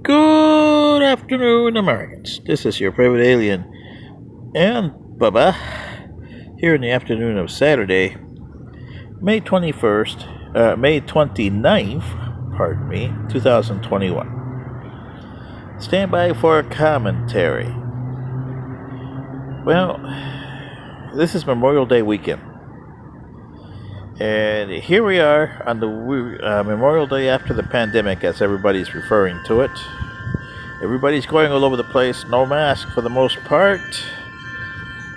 Good afternoon, Americans. This is your private alien and Bubba here in the afternoon of Saturday, May 21st, May 29th, pardon me, 2021. Stand by for a commentary. Well, this is Memorial Day weekend. And here we are on the Memorial Day after the pandemic, as everybody's referring to it. Everybody's going all over the place, no mask for the most part.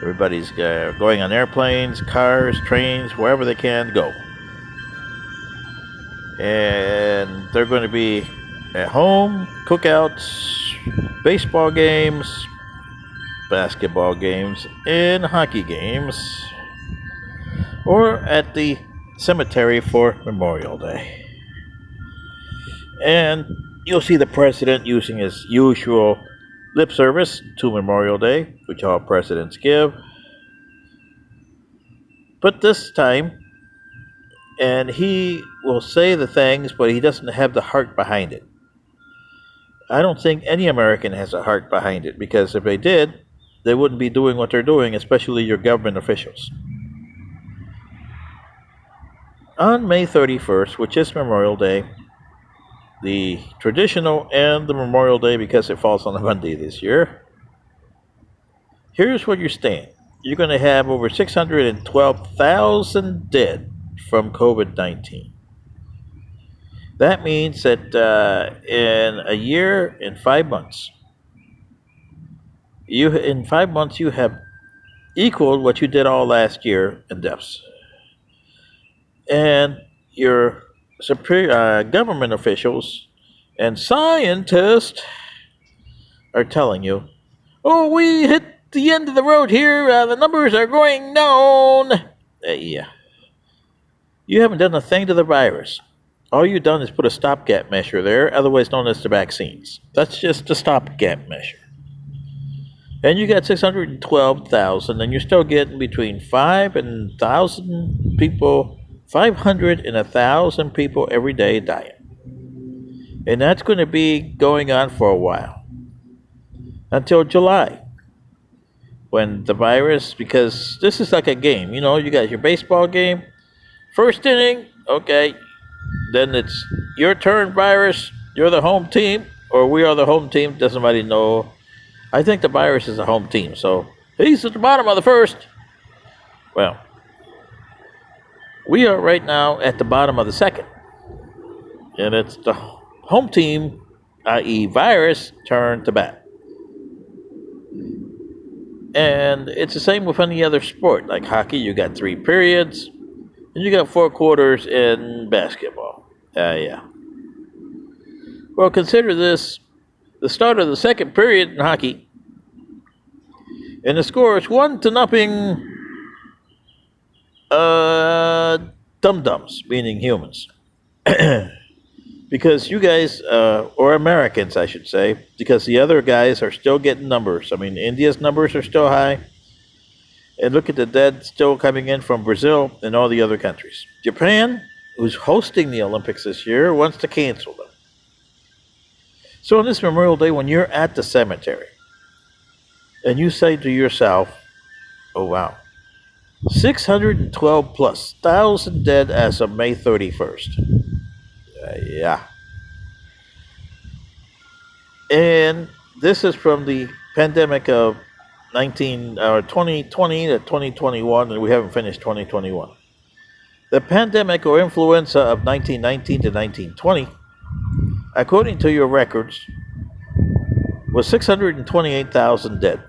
Everybody's going on airplanes, cars, trains, wherever they can go. And they're going to be at home, cookouts, baseball games, basketball games, and hockey games, or at the cemetery for Memorial Day. And you'll see the president using his usual lip service to Memorial Day, which all presidents give. But this time, and he will say the things, but he doesn't have the heart behind it. I don't think any American has a heart behind it, because if they did, they wouldn't be doing what they're doing, especially your government officials. On May 31st, which is Memorial Day, the traditional and the Memorial Day because it falls on a Monday this year, here's where you're staying. You're going to have over 612,000 dead from COVID-19. That means that in a year, in 5 months, you have equaled what you did all last year in deaths. And your superior government officials and scientists are telling you, oh, we hit the end of the road here, the numbers are going down. Yeah. You haven't done a thing to the virus. All you've done is put a stopgap measure there, otherwise known as the vaccines. That's just a stopgap measure. And you got 612,000, and you're still getting between 500 and 1,000 people every day dying. And that's going to be going on for a while. Until July. When the virus, because this is like a game, you got your baseball game, first inning, okay, then it's your turn, virus, you're the home team, or we are the home team, doesn't nobody know. I think the virus is a home team, so he's at the bottom of the first. Well, we are right now at the bottom of the second. And it's the home team, i.e. virus, turn to bat. And it's the same with any other sport. Like hockey, you got 3 periods, and you got 4 quarters in basketball. Yeah. Well, consider this the start of the second period in hockey. And the score is 1-0. Dum-dums, meaning humans. Because you guys, or Americans, I should say, because the other guys are still getting numbers. I mean, India's numbers are still high. And look at the dead still coming in from Brazil and all the other countries. Japan, who's hosting the Olympics this year, wants to cancel them. So on this Memorial Day, when you're at the cemetery, and you say to yourself, oh wow, 612 plus thousand dead as of May 31st. Yeah. And this is from the pandemic of 2020 to 2021, and we haven't finished 2021. The pandemic or influenza of 1919 to 1920, according to your records, was 628,000 dead.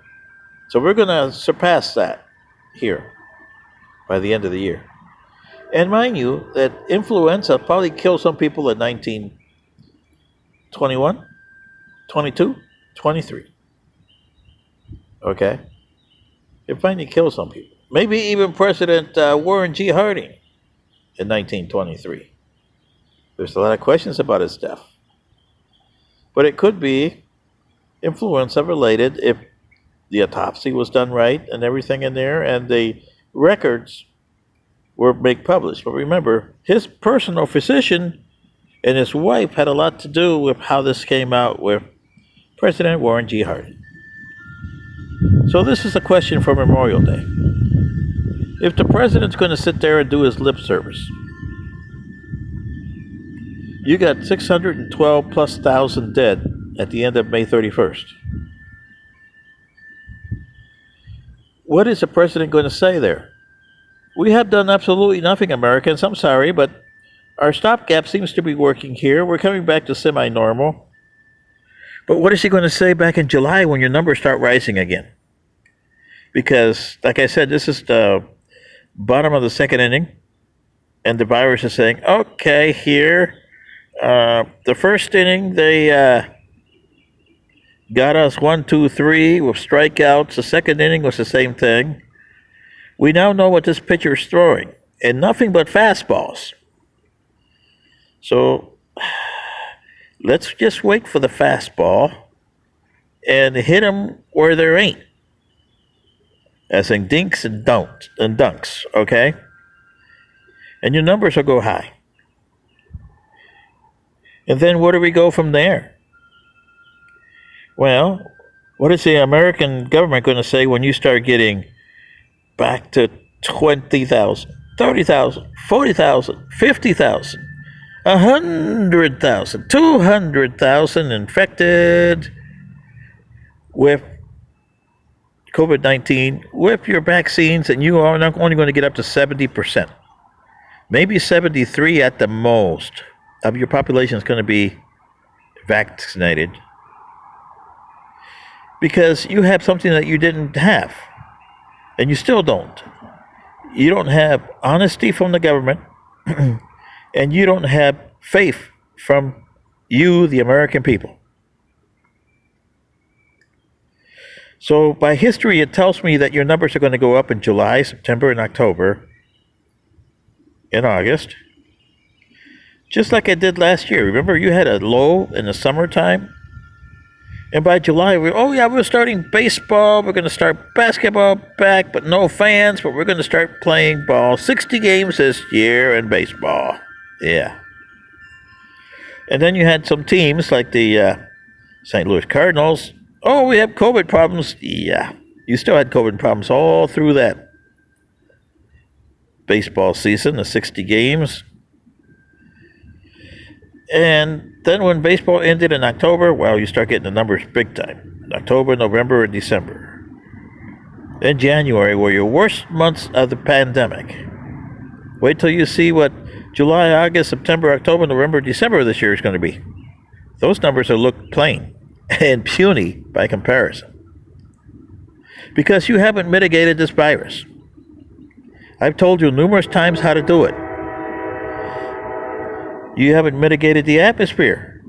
So we're going to surpass that here by the end of the year. And mind you, that influenza probably killed some people in 1921, 22, 23. Okay? It finally killed some people. Maybe even President Warren G. Harding in 1923. There's a lot of questions about his death. But it could be influenza related if the autopsy was done right and everything in there, and the records were made published. But remember, his personal physician And his wife had a lot to do with how this came out with President Warren G. Harding. So this is a question for Memorial Day. If the president's going to sit there and do his lip service, you got 612 plus thousand dead at the end of May 31st. What is the president going to say there? We have done absolutely nothing, Americans. I'm sorry, but our stopgap seems to be working here. We're coming back to semi-normal. But what is he going to say back in July when your numbers start rising again? Because, like I said, this is the bottom of the second inning, and the virus is saying, okay, here, the first inning, they got us 1, 2, 3 with strikeouts. The second inning was the same thing. We now know what this pitcher is throwing, and nothing but fastballs. So let's just wait for the fastball and hit them where there ain't. As in dinks and dunks, okay? And your numbers will go high. And then where do we go from there? Well, what is the American government going to say when you start getting back to 20,000, 30,000, 40,000, 50,000, 100,000, 200,000 infected with COVID-19 with your vaccines, and you are only going to get up to 70%, maybe 73 at the most of your population is going to be vaccinated, because you have something that you didn't have, and you still don't. You don't have honesty from the government, and you don't have faith from you, the American people. So by history, it tells me that your numbers are going to go up in July, September, and October, in August, just like I did last year. Remember, you had a low in the summertime? And by July, we're starting baseball. We're going to start basketball back, but no fans, but we're going to start playing ball. 60 games this year in baseball. Yeah. And then you had some teams like the St. Louis Cardinals. Oh, we have COVID problems. Yeah. You still had COVID problems all through that baseball season, the 60 games. And then when baseball ended in October, well, you start getting the numbers big time. October, November, and December. And January were your worst months of the pandemic. Wait till you see what July, August, September, October, November, December of this year is going to be. Those numbers will look plain and puny by comparison. Because you haven't mitigated this virus. I've told you numerous times how to do it. You haven't mitigated the atmosphere.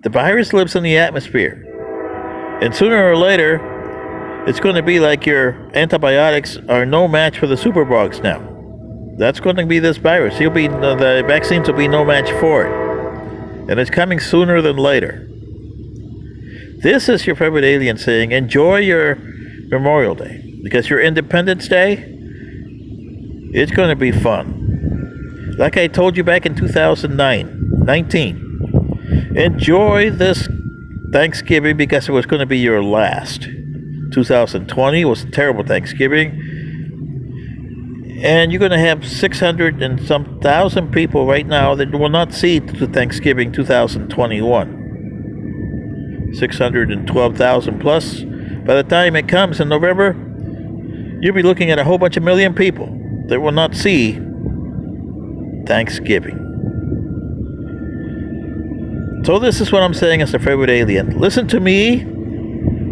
The virus lives in the atmosphere. And sooner or later, it's going to be like your antibiotics are no match for the superbugs now. That's going to be this virus. The vaccines will be no match for it. And it's coming sooner than later. This is your favorite alien saying, enjoy your Memorial Day. Because your Independence Day, it's going to be fun. Like I told you back in 2019, enjoy this Thanksgiving because it was going to be your last. 2020 was a terrible Thanksgiving. And you're going to have 600 and some thousand people right now that will not see the Thanksgiving 2021. 612,000 plus. By the time it comes in November, you'll be looking at a whole bunch of million people that will not see Thanksgiving. So this is what I'm saying as a favorite alien. Listen to me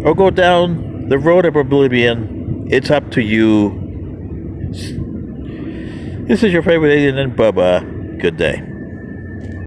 or go down the road of oblivion. It's up to you. This is your favorite alien and Bubba. Good day.